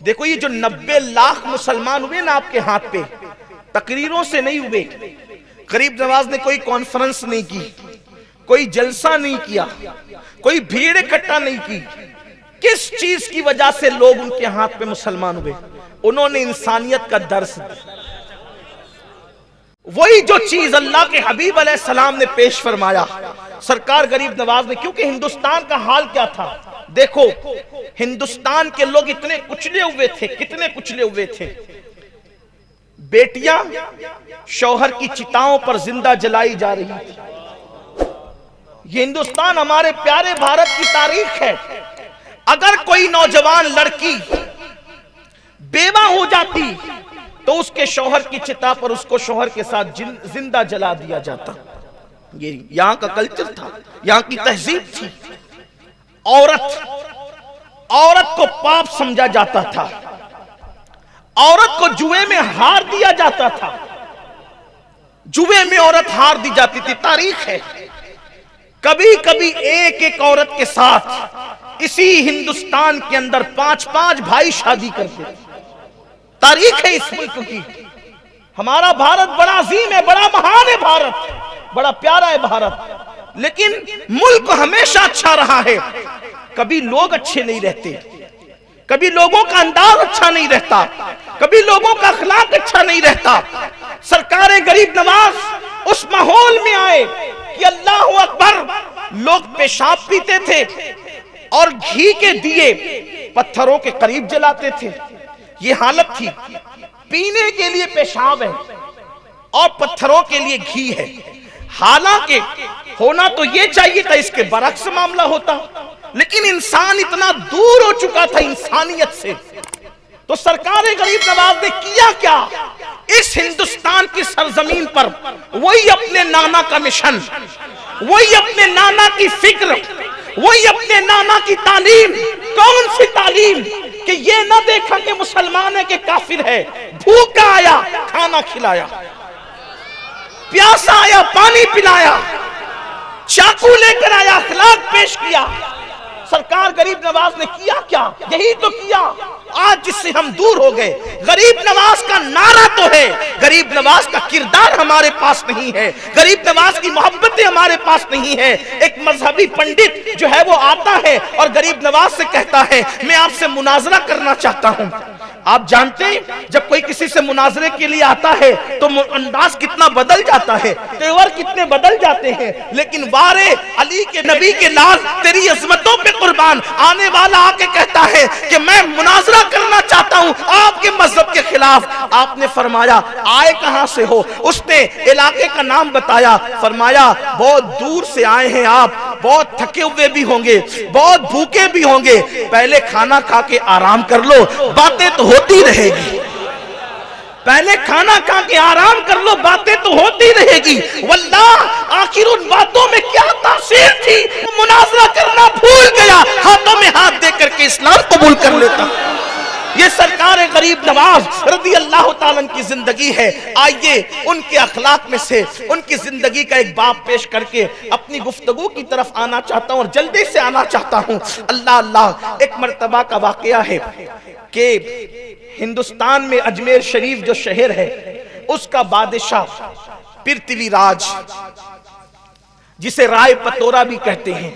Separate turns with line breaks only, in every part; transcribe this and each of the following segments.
देखो ये जो 90 लाख मुसलमान हुए ना आपके हाथ पे, तकरीरों से नहीं हुए। गरीब नवाज ने कोई कॉन्फ्रेंस नहीं की, कोई जलसा नहीं किया, कोई भीड़ इकट्ठा नहीं की। किस चीज की वजह से लोग उनके हाथ पे मुसलमान हुए? उन्होंने इंसानियत का दर्स दिया। वही जो चीज अल्लाह के हबीब अलैहिस्सलाम ने पेश फरमाया सरकार गरीब नवाज ने। क्योंकि हिंदुस्तान का हाल क्या था देखो, हिंदुस्तान के लोग इतने कुचले हुए थे, कितने कुचले हुए थे। बेटियां शौहर की चिताओं पर जिंदा जलाई जा रही थी। ये हिंदुस्तान हमारे प्यारे भारत की तारीख है। अगर कोई नौजवान लड़की बेवा हो जाती तो उसके शौहर की चिता पर उसको शौहर के साथ जिंदा जला दिया जाता। ये यहां का कल्चर था, यहां की तहजीब थी। औरत को पाप समझा जाता था, औरत को जुए में हार दिया जाता था, जुए में औरत हार दी जाती थी। तारीख है, कभी कभी एक एक औरत के साथ इसी हिंदुस्तान के अंदर 5-5 भाई शादी करते थे। तारीख है इस मुल्क की। हमारा भारत बड़ा अजीम है, बड़ा महान है भारत, बड़ा प्यारा है भारत। लेकिन मुल्क हमेशा अच्छा रहा है। कभी लोग अच्छे नहीं रहते, कभी लोगों का अंदाज अच्छा नहीं रहता, कभी लोगों का अखलाक अच्छा नहीं रहता। सरकार गरीब नवाज उस माहौल में आए कि अल्लाह अकबर, लोग पेशाब पीते थे और घी के दिए पत्थरों के करीब जलाते थे। ये हालत थी। पीने के लिए पेशाब है और पत्थरों के लिए घी है। हालांकि होना तो ये चाहिए था इसके बरक्स मामला होता, लेकिन इंसान इतना दूर हो चुका था इंसानियत से। तो सरकार गरीब नवाज ने किया क्या? इस हिंदुस्तान की सरजमीन पर वही अपने नाना का मिशन, वही अपने नाना की फिक्र, वही अपने नाना की तालीम। कौन सी तालीम? कि ये ना देखा कि मुसलमान है कि काफिर है। भूखा आया खाना खिलाया, प्यासा आया पानी पिलाया, चाकू लेकर आया अखलाक पेश किया। सरकार गरीब नवाज ने किया क्या? यही तो किया आज जिससे हम दूर हो गए। गरीब नवाज का नारा तो है, गरीब नवाज का किरदार हमारे पास नहीं है, गरीब नवाज की मोहब्बतें हमारे पास नहीं है। एक मजहबी पंडित जो है वो आता है और गरीब नवाज से कहता है मैं आपसे मुनाजरा करना चाहता हूं। आप जानते हैं जब कोई किसी से मुनाजरे के लिए आता है तो अंदाज कितना बदल जाता है, तेवर कितने बदल जाते हैं। लेकिन वारे अली के नबी के लाल तेरी अजमतों पे कुर्बान आने वाला आके कहता है कि मैं मुनाजरा करना चाहता हूं आपके मजहब के खिलाफ। आपने फरमाया आए कहां से हो? उसने इलाके का नाम बताया। फरमाया बहुत दूर से आए हैं आप, बहुत थके हुए भी होंगे, बहुत भूखे भी होंगे, पहले खाना खा के आराम कर लो, बातें तो होती रहेगी। पहले खाना खा के आराम कर लो, बातें तो होती रहेगी। वल्लाह आखिर उन बातों में क्या तासीर थी, मुनाजरा करना भूल गया, हाथों में हाथ दे करके इस्लाम कबूल कर लेता। ये सरकार गरीब नवाज रज़ी अल्लाह ताला की जिंदगी है। आइए उनके अखलाक में से उनकी जिंदगी का एक बाब पेश करके अपनी गुफ्तगू की तरफ आना चाहता हूं और जल्दी से आना चाहता हूं। अल्लाह अल्लाह, एक मर्तबा का वाकया है कि हिंदुस्तान में अजमेर शरीफ जो शहर है उसका बादशाह पृथ्वीराज, जिसे राय पतोरा भी कहते हैं,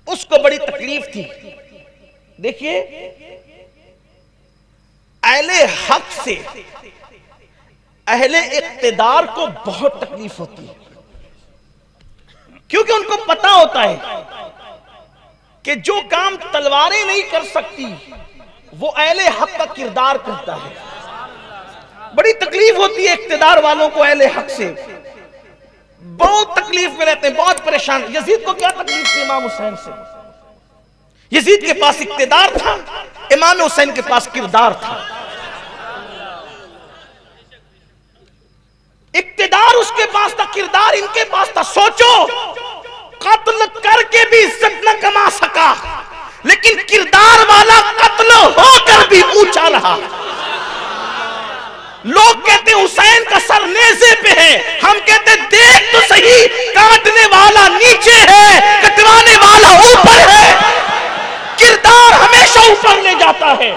उसको बड़ी तकलीफ थी। देखिए अहले हक से अहले इक्तिदार को बहुत तकलीफ होती है, क्योंकि उनको पता होता है कि जो काम तलवारें नहीं कर सकती वो अहले हक का किरदार करता है। बड़ी तकलीफ होती है इक्तिदार वालों को अहले हक से, बहुत तकलीफ में रहते हैं, बहुत परेशान। यजीद को क्या तकलीफ थी इमाम हुसैन से? यजीद के पास इक्तिदार था, इमाम हुसैन के पास किरदार था। इक्तिदार उसके पास था, किरदार इनके पास था। सोचो, कत्ल करके भी इज्जत न कमा सका, लेकिन किरदार वाला कत्ल होकर भी ऊंचा रहा। लोग कहते हुसैन का सर नेज़े पे है, हम कहते देख तो सही, काटने वाला नीचे है, कटवाने वाला ऊपर है। किरदार हमेशा हमेशा ऊपर ले जाता है।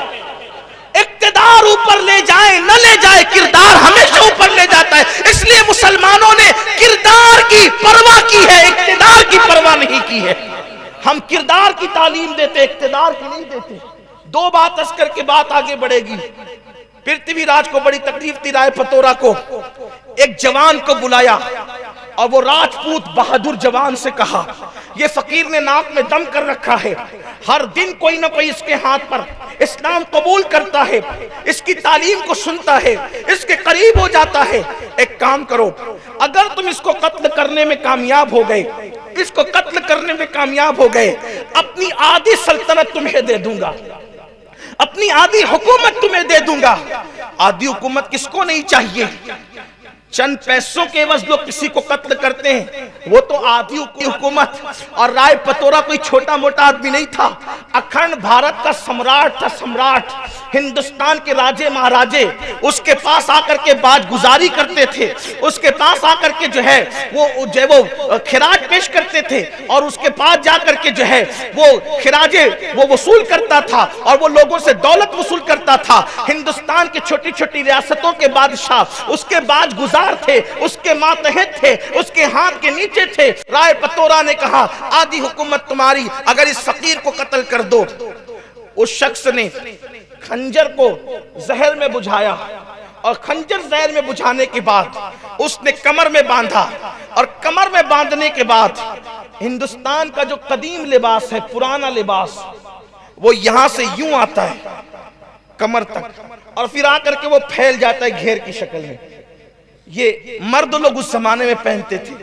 इक्तिदार ऊपर ले जाए न ले जाए, किरदार हमेशा ऊपर ले जाता है। इसलिए मुसलमानों ने किरदार की परवाह की है, इक्तिदार की परवाह नहीं की है। हम किरदार की तालीम देते, इक्तिदार की नहीं देते। दो बात अर्ज करके बात आगे बढ़ेगी। पृथ्वीराज को बड़ी तकलीफ थी, राय पतोरा को। एक जवान को बुलाया और वो राजपूत बहादुर जवान से कहा, ये फकीर ने नाक में दम कर रखा है, हर दिन कोई ना कोई इसके हाथ पर इस्लाम कबूल करता है, इसकी तालीम को सुनता है, इसके करीब हो जाता है। एक काम करो, अगर तुम इसको कत्ल करने में कामयाब हो गए, इसको कत्ल करने में कामयाब हो गए, अपनी आधी सल्तनत तुम्हें दे दूंगा, अपनी आधी हुकूमत तुम्हें दे दूंगा। आधी हुकूमत किसको नहीं चाहिए? चंद पैसों के एवज लोग किसी को कत्ल करते हैं, वो तो आधी हुकूमत। और राय पतोरा कोई छोटा मोटा आदमी नहीं था, अखंड भारत का सम्राट था, सम्राट। हिंदुस्तान के राजे महाराजे उसके पास आकर के बाजगुजारी करते थे, उसके पास आकर के जो है वो खिराज पेश करते थे, और उसके पास जाकर के जो है वो खिराजे वो वसूल करता था, और वो लोगों से दौलत वसूल करता था। हिंदुस्तान की छोटी छोटी रियासतों के बादशाह उसके बाजगुजार थे, उसके मातहत थे, उसके हाथ के नीचे थे। राय पतोरा ने कहा, आधी हुकूमत तुम्हारी, अगर इस फकीर को कत्ल कर दो। उस शख्स ने खंजर को जहर में बुझाया, और खंजर जहर में बुझाने के बाद उसने कमर में बांधा, और कमर में बांधने के बाद हिंदुस्तान का जो कदीम लिबास है, पुराना लिबास, वो यहां से यूं आता है कमर तक, और फिर आकर के वो फैल जाता है घेर की शक्ल में। ये मर्द लोग उस जमाने में पहनते थे।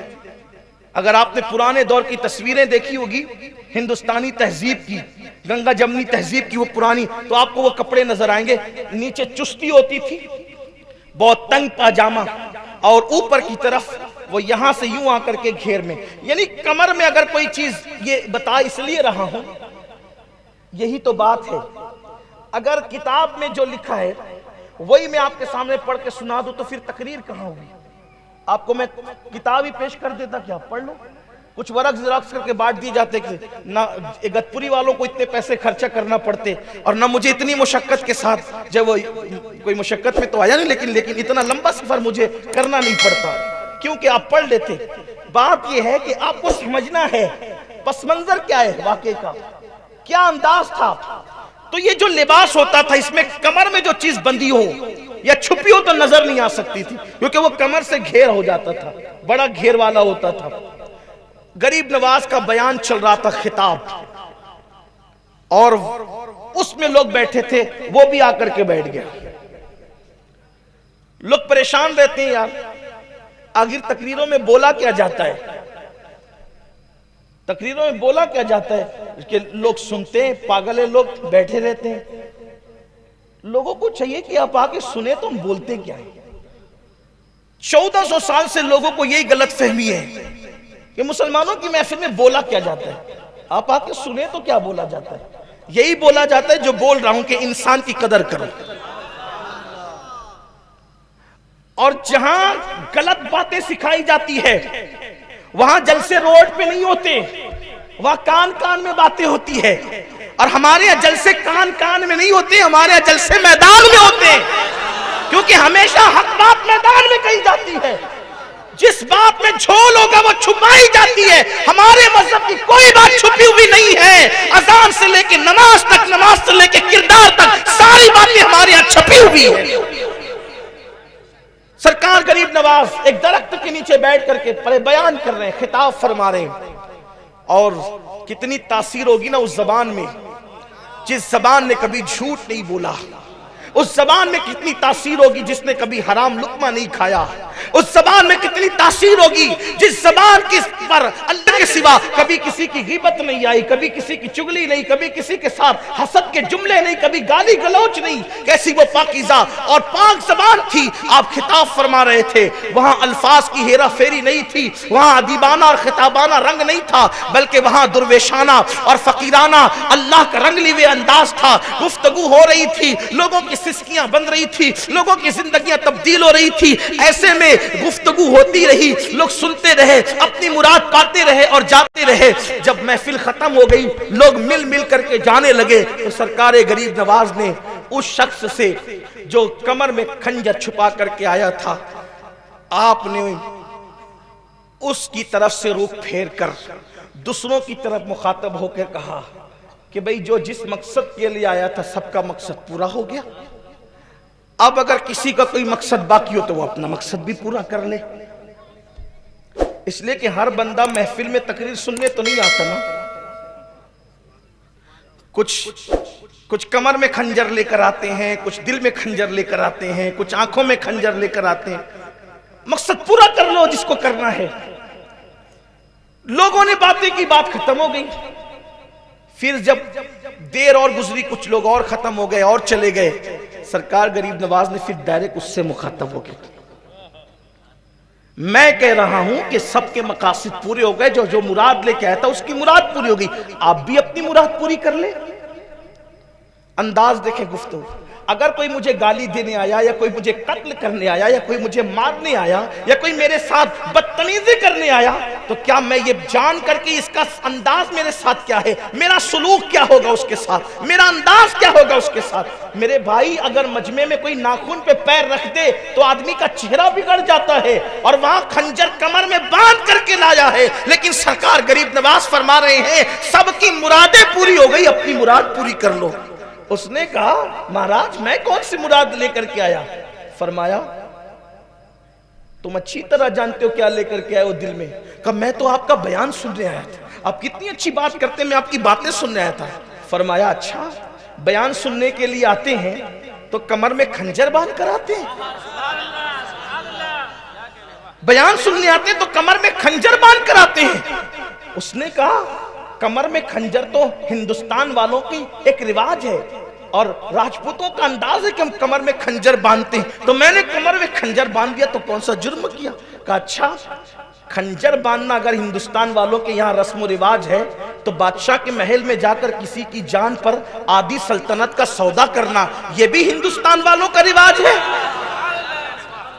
अगर आपने पुराने दौर की तस्वीरें देखी होगी हिंदुस्तानी तहजीब की, गंगा जमनी तहजीब की, वो पुरानी, तो आपको वो कपड़े नजर आएंगे। नीचे चुस्ती होती थी, बहुत तंग पाजामा, और ऊपर की तरफ वो यहां से यूं आकर के घेर में, यानी कमर में। अगर कोई चीज, ये बता इसलिए रहा हूं, यही तो बात है। अगर किताब में जो लिखा है वही मैं आपके सामने पढ़ के सुना दूं तो फिर तकरीर कहां होगी? आपको मैं किताब ही पेश कर देता, क्या पढ़ लो। कुछ वर्क ज़ेरॉक्स करके बांट दिए जाते कि ना इगतपुरी वालों को इतने पैसे खर्चा करना पड़ते, और ना मुझे इतनी मुशक्कत के साथ, जब वो कोई मुशक्कत में तो आया नहीं, लेकिन इतना लंबा सफर मुझे करना नहीं पड़ता, क्योंकि आप पढ़ लेते। बात यह है कि आपको समझना है पस मंजर क्या है, वाकई का क्या अंदाज था। तो ये जो लिबास होता था, इसमें कमर में जो चीज बंधी हो या छुपी हो तो नजर नहीं आ सकती थी, क्योंकि वो कमर से घेर हो जाता था, बड़ा घेर वाला होता था। गरीब नवाज का बयान चल रहा था, खिताब, और उसमें लोग बैठे थे, वो भी आकर के बैठ गया। लोग परेशान रहते हैं, यार आखिर तकरीरों में बोला क्या जाता है, तकरीरों में बोला क्या जाता है कि लोग सुनते हैं, पागल है, लोग बैठे रहते हैं। लोगों को चाहिए कि आप आके सुने तो हम बोलते क्या है। 1400 साल से लोगों को यही गलत फहमी है कि मुसलमानों की महफिल में बोला क्या जाता है, आप आके सुने तो क्या बोला जाता है। यही बोला जाता है जो बोल रहा हूं कि इंसान की कदर करो, और जहां गलत बातें सिखाई जाती है वहां जलसे रोड पे नहीं होते, वहां कान कान में बातें होती है। और हमारे यहाँ जलसे कान कान में नहीं होते, हमारे यहाँ जलसे मैदान में होते हैं, क्योंकि हमेशा हक बात मैदान में कही जाती है। जिस बात में झोल होगा वो छुपाई जाती है। हमारे मजहब की कोई बात छुपी हुई नहीं है। अजान से लेके नमाज तक, नमाज से लेके किरदार तक, सारी बातें हमारे यहाँ छुपी हुई है। सरकार गरीब नवाज एक दरख्त के नीचे बैठ करके बयान कर रहे हैं, खिताब फरमा रहे हैं, और कितनी तासीर होगी ना उस जबान में, जिस जबान ने कभी झूठ नहीं बोला, उस जबान में कितनी तासीर होगी जिसने कभी हराम लुक्मा नहीं खाया, उस जबान में कितनी तासीर होगी जिस जबान की पर अल्लाह के सिवा कभी किसी की गिबत नहीं आई, कभी किसी की चुगली नहीं, कभी किसी के साथ हसद के जुमले नहीं, कभी गाली गलौच नहीं। कैसी वो पाकीज़ा और पाक जबान थी। आप खिताब फरमा रहे थे, वहां अल्फाज की हेरा फेरी नहीं थी, वहां अदीबाना और खिताबाना रंग नहीं था, बल्कि वहां दुर्वेशाना और फकीराना अल्लाह का रंग लिए अंदाज था। गुफ्तगू हो रही थी, लोगों की सिसकियां बन रही थी, लोगों की जिंदगियां तब्दील हो रही थी। ऐसे में गुफ्तगू होती रही, लोग सुनते रहे, अपनी मुराद पाते रहे और जाते रहे। रहे। जब महफिल खत्म हो गई, लोग मिल मिल करके जाने लगे, तो सरकार गरीब नवाज ने उस शख्स से जो कमर में खंजर छुपा करके आया था, आपने उसकी तरफ से रुख फेर कर दूसरों की तरफ मुखातब होकर कहा कि भाई जो जिस मकसद के लिए आया था सबका मकसद पूरा हो गया। अब अगर किसी का कोई मकसद बाकी हो तो वो अपना मकसद भी पूरा कर ले। इसलिए कि हर बंदा महफिल में तकरीर सुनने तो नहीं आता ना। कुछ कमर में खंजर लेकर आते हैं, कुछ दिल में खंजर लेकर आते हैं, कुछ आंखों में खंजर लेकर आते हैं। मकसद पूरा कर लो जिसको करना है। लोगों ने बातें की, बात खत्म हो गई। फिर जब देर और गुजरी, कुछ लोग और खत्म हो गए और चले गए, सरकार गरीब नवाज ने फिर डायरेक्ट उससे मुखातब हो गए। मैं कह रहा हूं कि सबके मकासद पूरे हो गए। जो मुराद लेके आया था उसकी मुराद पूरी हो गई, आप भी अपनी मुराद पूरी कर ले। अंदाज देखें गुफ्तगू। अगर कोई मुझे गाली देने आया, या कोई मुझे कत्ल करने आया, या कोई मुझे मारने आया, या कोई मेरे साथ बदतमीजी करने आया, तो क्या मैं ये जान करके इसका अंदाज मेरे साथ क्या है, मेरा सुलूक क्या होगा उसके साथ, मेरा अंदाज क्या होगा उसके साथ। मेरे भाई, अगर मजमे में कोई नाखून पे पैर रख दे तो आदमी का चेहरा बिगड़ जाता है, और वहां खंजर कमर में बांध करके लाया है। लेकिन सरकार गरीब नवाज फरमा रहे हैं सबकी मुरादें पूरी हो गई, अपनी मुराद पूरी कर लो। उसने कहा महाराज मैं कौन सी मुराद लेकर के आया? फरमाया तुम अच्छी तरह जानते हो क्या लेकर के आए हो दिल में। कहा मैं तो आपका बयान सुनने आया था, आप कितनी अच्छी बात करते, मैं आपकी बातें सुनने आया था। फरमाया अच्छा, बयान सुनने के लिए आते हैं तो कमर में खंजर बांध कर आते हैं? बयान सुनने आते हैं तो कमर में खंजर बांध कर आते हैं? उसने कहा कमर में खंजर तो हिंदुस्तान वालों की एक रिवाज है, और राजपूतों का अंदाज है कि हम कमर में खंजर बांधते हैं, तो मैंने कमर में खंजर बांध दिया, तो कौन सा जुर्म किया? कहा अच्छा, खंजर बांधना अगर हिंदुस्तान वालों के यहाँ रस्म रिवाज है, तो बादशाह के महल में जाकर किसी की जान पर आधी सल्तनत का सौदा करना, यह भी हिंदुस्तान वालों का रिवाज है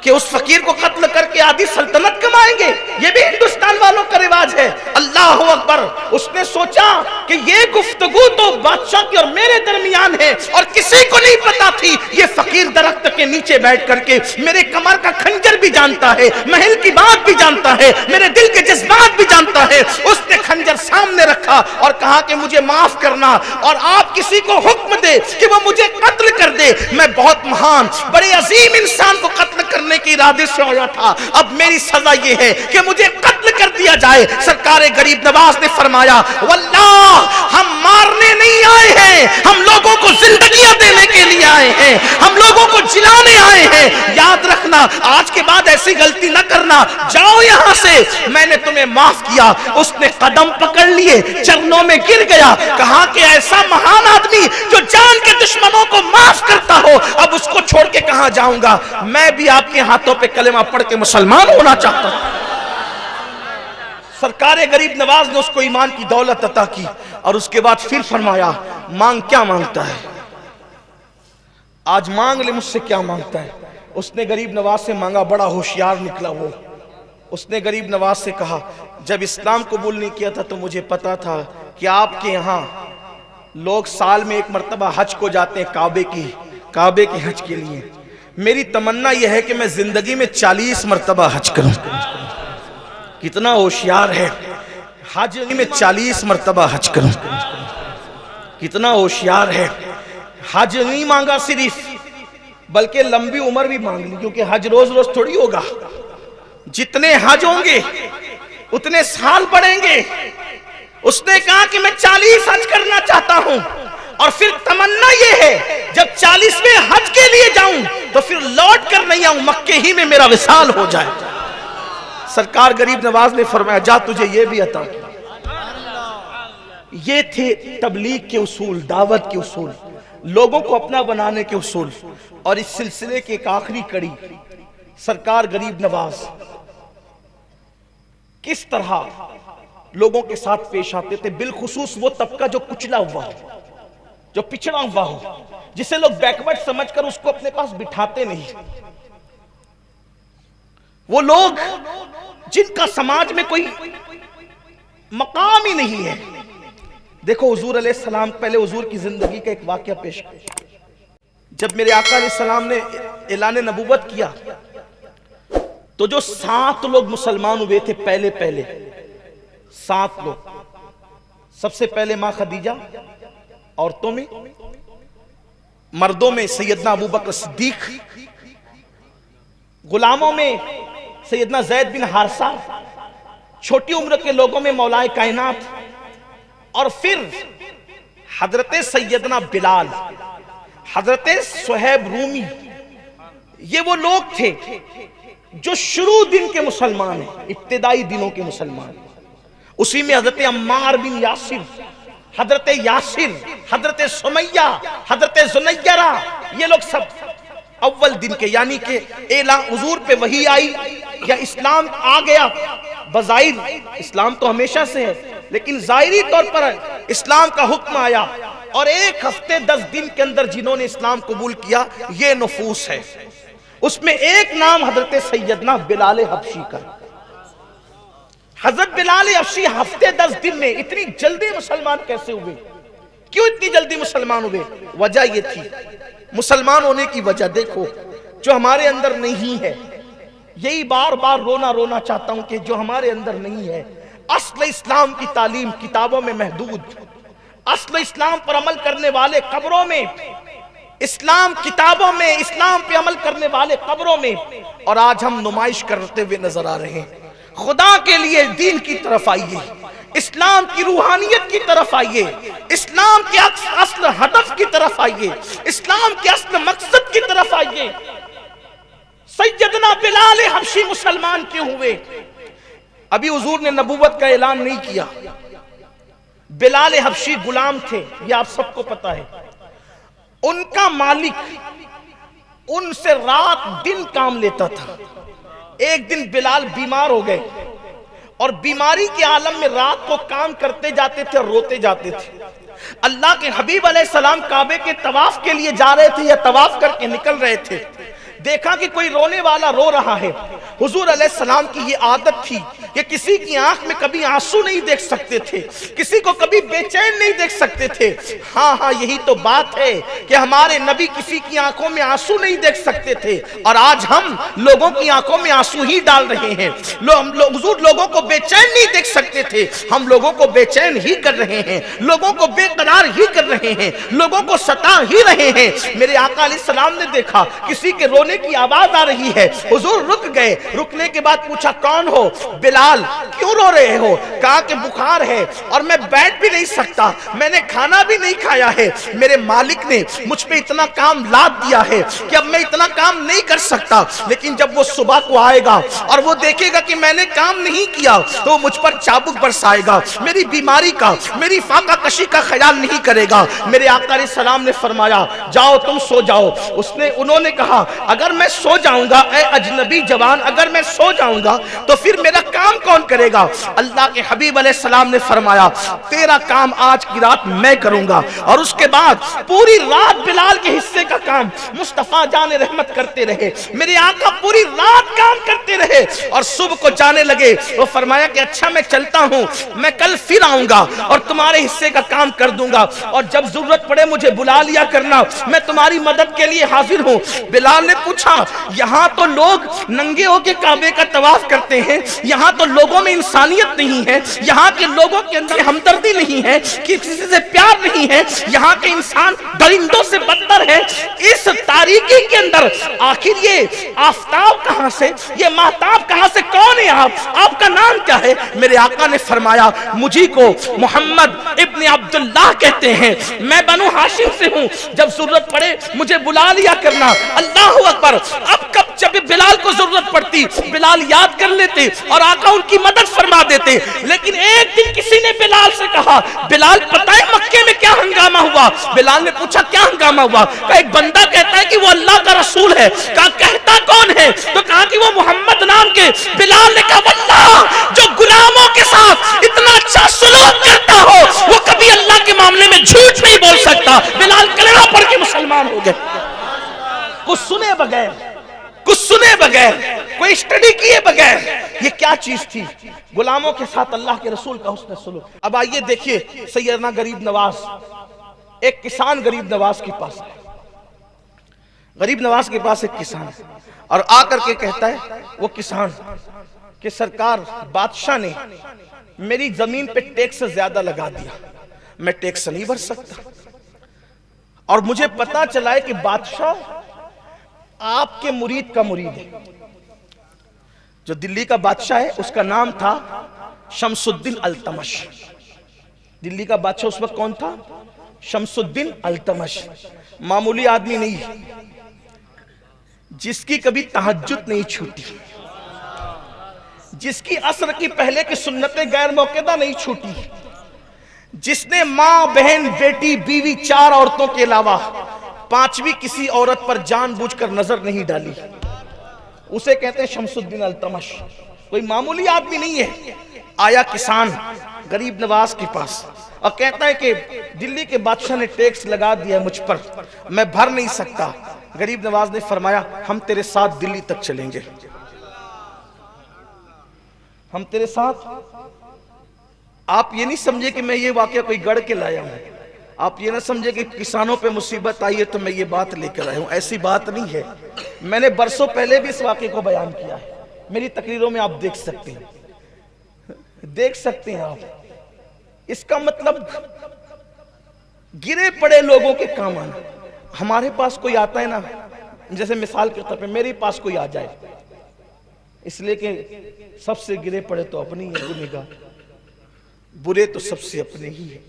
कि उस फकीर को कत्ल करके आधी सल्तनत कमाएंगे, ये भी हिंदुस्तान वालों का रिवाज है। अल्लाह अकबर। उसने सोचा कि ये गुफ्तगू तो बादशाह की और मेरे दरमियान है, और किसी को नहीं पता थी ये फकीर दरख्त के नीचे बैठ करके मेरे कमर का खंजर भी जानता है, महल की बात भी जानता है, मेरे दिल के जज्बात भी जानता है। उसने खंजर सामने रखा और कहा कि मुझे माफ करना, और आप किसी को हुक्म दे कि वो मुझे कत्ल कर दे। मैं बहुत महान, बड़े अजीम इंसान को कत्ल करने के इरादे से आया था, अब मेरी सजा ये है कि मुझे कत्ल कर दिया जाए। सरकार गरीब नवाज ने फरमाया वल्लाह हम मारने नहीं आए हैं, हम लोगों को जिंदगियां देने के लिए आए हैं, हम लोगों को जिलाने आए हैं। याद रखना, आज के बाद ऐसी गलती न करना, जाओ यहां से, मैंने तुम्हें माफ किया। उसने कदम पकड़ लिए, चरणों में गिर गया, कहा कि ऐसा महान आदमी जो जान के दुश्मनों को माफ करता हो, अब उसको छोड़ के कहां जाऊंगा। मैं भी आपके हाथों पे कलेमा पढ़ के मुसलमान होना चाहता हूं। सरकार गरीब नवाज ने उसको ईमान की दौलत अता की, और उसके बाद फिर फरमाया मांग क्या मांगता है, आज मांग ले मुझसे क्या मांगता है। उसने गरीब नवाज से मांगा, बड़ा होशियार निकला वो। उसने गरीब नवाज से कहा जब इस्लाम कबूल नहीं किया था तो मुझे पता था कि आपके यहाँ लोग साल में एक मर्तबा हज को जाते हैं, काबे के हज के लिए। मेरी तमन्ना यह है कि मैं जिंदगी में 40 मर्तबा हज करूं। कितना होशियार है, हज में 40 मर्तबा हज करूं। कितना होशियार है, हज नहीं मांगा सिर्फ, बल्कि लंबी उम्र भी मांग ली, क्योंकि हज रोज रोज थोड़ी होगा। जितने हज होंगे उतने साल बढ़ेंगे। उसने कहा कि मैं 40 हज करना चाहता हूं, और फिर तमन्ना यह है जब 40वें हज के लिए जाऊं तो फिर लौट कर नहीं आऊं, मक्के ही में मेरा विसाल हो जाए। सरकार गरीब नवाज ने फरमाया जा तुझे ये भी अता किया। ये थे तबलीग के उसूल, दावत के उसूल, लोगों को अपना बनाने के उसूल। और इस सिलसिले की एक आखिरी कड़ी, सरकार गरीब नवाज किस तरह लोगों के साथ पेश आते थे, बिलखुसूस वो तबका जो कुचला हुआ हो, जो पिछड़ा हुआ हो, जिसे लोग बैकवर्ड समझकर उसको अपने पास बिठाते नहीं। वो लोग जिनका समाज में कोई मकाम ही नहीं है। देखो हुजूर अलैहिस्सलाम, पहले हुजूर की जिंदगी का एक वाकया पेश कर। जब मेरे आका अलैहिस्सलाम ने ऐलान नबूवत किया तो जो 7 लोग मुसलमान हुए थे, पहले 7 लोग। सबसे पहले मां खदीजा, औरतों में, मर्दों में सैयदना अबू बकर सिद्दीक, गुलामों में सैयदना ज़ैद बिन हारिसा, छोटी उम्र के लोगों में मौलाए कायनात, और फिर हजरत सैयदना बिलाल, हजरत सुहैब रूमी। ये वो लोग थे जो शुरू दिन के मुसलमान हैं, इब्तिदाई दिनों के मुसलमान। उसी में हजरत अम्मार बिन यासिर, हजरत यासिर, हजरत सुमैया, हजरत जुनैरा, ये लोग सब अव्वल दिन के, यानी कि एला हुजूर पे वही आई या इस्लाम आ गया। बज़ाहिर इस्लाम तो हमेशा से है, लेकिन ज़ाहिरी तौर पर इस्लाम का हुक्म आया और 1 हफ्ते 10 दिन के अंदर जिन्होंने इस्लाम कबूल किया ये नफूस है। उसमें एक नाम हजरत सैयदना बिलाल हबशी का। हजरत बिलाल हबशी हफ्ते 10 दिन में इतनी जल्दी मुसलमान कैसे हुए? क्यों इतनी जल्दी मुसलमान हुए? वजह ये थी, मुसलमान होने की वजह देखो, जो हमारे अंदर नहीं है, यही बार बार रोना चाहता हूं कि जो हमारे अंदर नहीं है, अस्ल इस्लाम की तालीम किताबों में महदूद, अस्ल इस्लाम पर अमल करने वाले कब्रों में, इस्लाम किताबों में इस्लाम पे अमल करने वाले कब्रों में, और आज हम नुमाइश करते हुए नजर आ रहे हैं। खुदा के लिए दीन की तरफ आइए, इस्लाम की रूहानियत की तरफ आइए, इस्लाम के असल हदफ की तरफ आइए, इस्लाम के असल मकसद की तरफ आइए। सैयदना बिलाल हबशी मुसलमान क्यों हुए? अभी हुजूर ने नबूवत का ऐलान नहीं किया। बिलाल हबशी गुलाम थे, ये आप सबको पता है। उनका मालिक उनसे रात दिन काम लेता था। एक दिन बिलाल बीमार हो गए और बीमारी के आलम में रात को काम करते जाते थे और रोते जाते थे। अल्लाह के हबीब अलैहिस्सलाम काबे के तवाफ के लिए जा रहे थे या तवाफ करके निकल रहे थे, देखा कि कोई रोने वाला रो रहा है। हुजूर अलैहिस्सलाम की ये आदत थी कि किसी की आंख में कभी आंसू नहीं देख सकते थे, किसी को कभी बेचैन नहीं देख सकते थे। हाँ, यही तो बात है कि हमारे नबी किसी की आंखों में आंसू नहीं देख सकते थे, और आज हम लोगों की आंखों में आंसू ही डाल रहे हैं। हुजूर लोगों को बेचैन नहीं देख सकते थे, हम लोगों को बेचैन ही कर रहे हैं, लोगों को बेकरार ही कर रहे हैं, लोगों को सता ही रहे हैं। मेरे आका अलैहिस्सलाम ने देखा किसी के रोने की आवाज आ रही है, हुजूर रुक गए। रुकने के बाद पूछा, कौन हो? बिलाल, क्यों रो रहे हो? कहा कि बुखार है और मैं बैठ भी नहीं सकता, मैंने खाना भी नहीं खाया है, मेरे मालिक ने मुझ पे इतना काम लाद दिया है कि अब मैं इतना काम नहीं कर सकता। लेकिन जब वो सुबह को आएगा और वो देखेगा कि मैंने काम नहीं किया तो वो मुझ पर चाबुक बरसाएगा, मेरी बीमारी का, मेरी फाका कशी का ख्याल नहीं करेगा। मेरे आका अलैहिस्सलाम ने फरमाया, जाओ तुम सो जाओ। उन्होंने कहा, अगर मैं सो जाऊंगा ऐ अजनबी जवान, अगर मैं सो जाऊंगा तो फिर मेरा काम कौन करेगा? अल्लाह के हबीब अलैहिस्सलाम ने फरमाया, तेरा काम आज की रात मैं करूंगा। और उसके बाद पूरी रात बिलाल के हिस्से का काम मुस्तफा जाने रहमत करते रहे। मेरे आका पूरी रात काम करते रहे और सुबह को जाने लगे। वो फरमाया कि अच्छा मैं चलता हूं, मैं कल फिर आऊंगा और तुम्हारे हिस्से का काम कर दूंगा, और जब जरूरत पड़े मुझे बुला लिया करना, मैं तुम्हारी मदद के लिए हाजिर हूं। बिलाल ने पूछा, यहाँ तो लोग नंगे होके काबे का तवाफ करते हैं, यहाँ तो लोगों में इंसानियत नहीं है, यहाँ के लोगों के अंदर हमदर्दी नहीं है, किसी से प्यार नहीं है, यहाँ के इंसान दरिंदों से बदतर है। इस तारीकी के अंदर आखिर ये आफताब कहाँ से, ये महताब कहाँ से, कौन है आप, आपका नाम क्या है? मेरे आका ने फरमाया, मुझी को मोहम्मद इब्न अब्दुल्लाह कहते हैं, मैं बनु हाशिम से हूँ, जब जरूरत पड़े मुझे बुला लिया करना। अल्लाहु अकबर। अब कब जब बिलाल को जरूरत पड़ती बिलाल याद कर लेते और आका उनकी मदद फरमा देते। लेकिन एक दिन किसी ने बिलाल से कहा, बिलाल पता है मक्के में क्या हंगामा हुआ? बिलाल ने पूछा, क्या हंगामा हुआ? कहा एक बंदा कहता है कि वो अल्लाह का रसूल है। कहा कहता कौन है? तो कहा कि वो मोहम्मद नाम के। बिलाल ने कहा, वल्लाह जो गुलामों के साथ इतना अच्छा सलूक करता हो वो कभी अल्लाह के मामले में झूठ नहीं बोल सकता। बिलाल कलमा पढ़ के मुसलमान हो गए, कुछ सुने बगैर, कुछ सुने बगैर, कोई स्टडी किए बगैर। ये क्या चीज थी? गुलामों के साथ अल्लाह के रसूल का हुस्न सलूक। अब आइए देखिए, सैयदना गरीब नवाज, एक किसान गरीब नवाज के पास है। गरीब नवाज के पास एक किसान है और आकर के कहता है वो किसान कि सरकार, बादशाह ने मेरी जमीन पे टैक्स ज्यादा लगा दिया, मैं टैक्स नहीं भर सकता। और मुझे पता चला है कि बादशाह आपके मुरीद का मुरीद है। जो दिल्ली का बादशाह है उसका नाम था शमसुद्दीन अल्तमश। दिल्ली का बादशाह उस वक्त कौन था? शमसुद्दीन अल्तमश। मामूली आदमी नहीं, जिसकी कभी तहज्जुद नहीं छूटी, जिसकी असर की पहले की सुन्नतें गैर मौकेदा नहीं छूटी, जिसने मां, बहन, बेटी, बीवी, 4 औरतों के अलावा 5वीं किसी औरत पर जानबूझकर नजर नहीं डाली, उसे कहते हैं शमसुद्दीन अल्तमश। कोई मामूली आदमी नहीं है। आया किसान गरीब नवाज के पास और कहता है कि दिल्ली के बादशाह ने टैक्स लगा दिया मुझ पर, मैं भर नहीं सकता। गरीब नवाज ने फरमाया, हम तेरे साथ दिल्ली तक चलेंगे, हम तेरे साथ। आप ये नहीं समझे कि मैं ये वाकया कोई गढ़ के लाया हूं, आप ये ना समझे कि किसानों पे मुसीबत आई है तो मैं ये बात लेकर आया हूं, ऐसी बात नहीं है। मैंने बरसों पहले भी इस वाकये को बयान किया है, मेरी तकरीरों में आप देख सकते हैं, देख सकते हैं आप। इसका मतलब गिरे पड़े लोगों के काम आना। हमारे पास कोई आता है ना, जैसे मिसाल के तौर पे मेरे पास कोई आ जाए, इसलिए कि सबसे गिरे पड़े तो अपनी है गुनेगार, बुरे तो सबसे अपने ही है।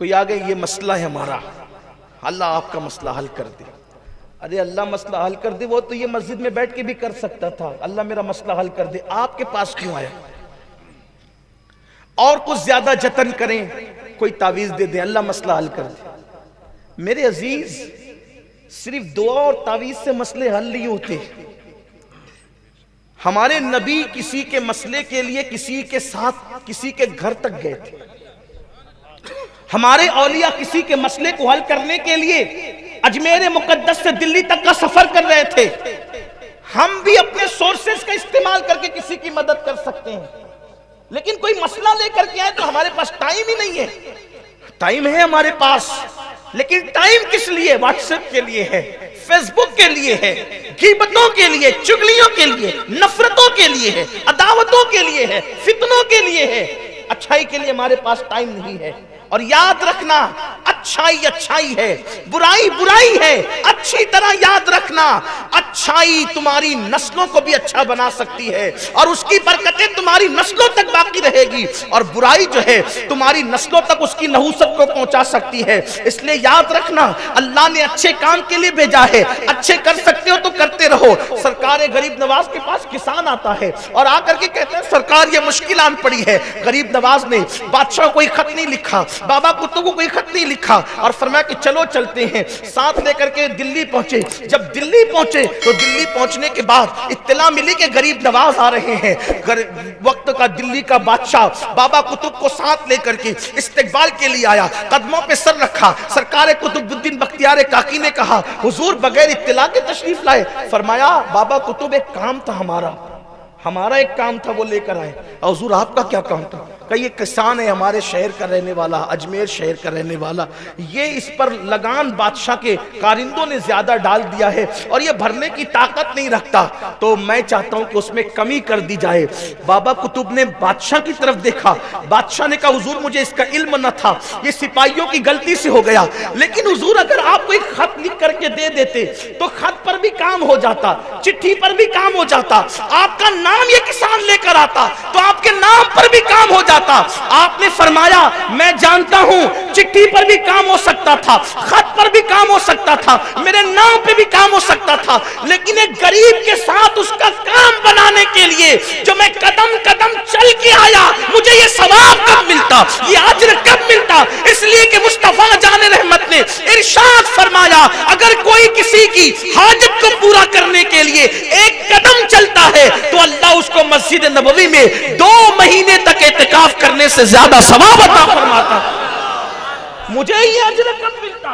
कोई आ गए, ये मसला है हमारा, अल्लाह आपका मसला हल कर दे। अरे अल्लाह मसला हल कर दे, वो तो ये मस्जिद में बैठ के भी कर सकता था। अल्लाह मेरा मसला हल कर दे, आपके पास क्यों आया? और कुछ ज्यादा जतन करें, कोई तावीज दे दे, अल्लाह मसला हल कर दे। मेरे अजीज, सिर्फ दुआ और तावीज से मसले हल नहीं होते। हमारे नबी किसी के मसले के लिए किसी के साथ, किसी के घर तक गए थे। हमारे औलिया किसी के मसले को हल करने के लिए अजमेर मुकद्दस से दिल्ली तक का सफर कर रहे थे। हम भी अपने सोर्सेस का इस्तेमाल करके किसी की मदद कर सकते हैं, लेकिन कोई मसला लेकर के आए तो हमारे पास टाइम ही नहीं है। टाइम है हमारे पास, लेकिन टाइम किस लिए? व्हाट्सएप के लिए है, फेसबुक के लिए है, गीबतों के लिए, चुगलियों के लिए, नफरतों के लिए है, अदावतों के लिए है, फितनों के लिए है। अच्छाई के लिए हमारे पास टाइम नहीं है। और याद रखना, अच्छाई अच्छाई है, बुराई बुराई है। अच्छी तरह याद रखना, अच्छाई तुम्हारी नस्लों को भी अच्छा बना सकती है और उसकी बरकतें तुम्हारी नस्लों तक बाकी रहेगी, और बुराई जो है तुम्हारी नस्लों तक उसकी नहूसत को पहुंचा सकती है। इसलिए याद रखना, अल्लाह ने अच्छे काम के लिए भेजा है, अच्छे कर सकते हो तो करते रहो। सरकार गरीब नवाज के पास किसान आता है और आकर के कहते हैं, सरकार ये मुश्किल आन पड़ी है। गरीब नवाज ने बादशाह को कोई खत नहीं लिखा, बाबा कुतुब को कोई खत नहीं लिखा, और फरमाया कि चलो चलते हैं। साथ लेकर के दिल्ली पहुंचे। जब दिल्ली पहुंचे तो दिल्ली पहुंचने के बाद इत्तला मिली कि गरीब नवाज आ रहे हैं। वक्त का दिल्ली का बादशाह बाबा कुतुब को साथ लेकर के इस्तकबाल के लिए आया, कदमों पे सर रखा। सरकार कुतुबुद्दीन बख्तियार काकी ने कहा, हुजूर बगैर इत्तला के तशरीफ लाए। फरमाया, बाबा कुतुब एक काम था हमारा एक काम था, वो लेकर आए। हुजूर आपका क्या काम था? कई एक किसान है हमारे शहर का रहने वाला, अजमेर शहर का रहने वाला, ये इस पर लगान बादशाह के कारिंदों ने ज्यादा डाल दिया है और ये भरने की ताकत नहीं रखता, तो मैं चाहता हूं कि उसमें कमी कर दी जाए। बाबा कुतुब ने बादशाह की तरफ देखा। बादशाह ने कहा, हुजूर मुझे इसका इल्म न था, ये सिपाहियों की गलती से हो गया, लेकिन हुजूर अगर आप कोई खत लिख करके दे देते तो खत पर भी काम हो जाता, चिट्ठी पर भी काम हो जाता, आपका नाम ये किसान लेकर आता तो आपके नाम पर भी काम हो जाता। आपने फरमाया, मैं जानता हूं चिट्ठी पर भी काम हो सकता था, खत पर भी काम हो सकता था, मेरे नाम पे भी काम हो सकता था, लेकिन एक गरीब के साथ उसका काम बनाने के लिए जो मैं कदम कदम चल के आया, मुझे ये सवाब कब मिलता, ये अज्र कब मिलता? इसलिए कि मुस्तफा जान रहमत ने इरशाद फरमाया, अगर कोई किसी की हाजत को पूरा करने के लिए एक कदम चलता है तो अल्लाह उसको मस्जिद नबवी में 2 महीने तक एतिकाफ करने से ज्यादा सवाब अता फरमाता। मुझे ये अज्र कब मिलता?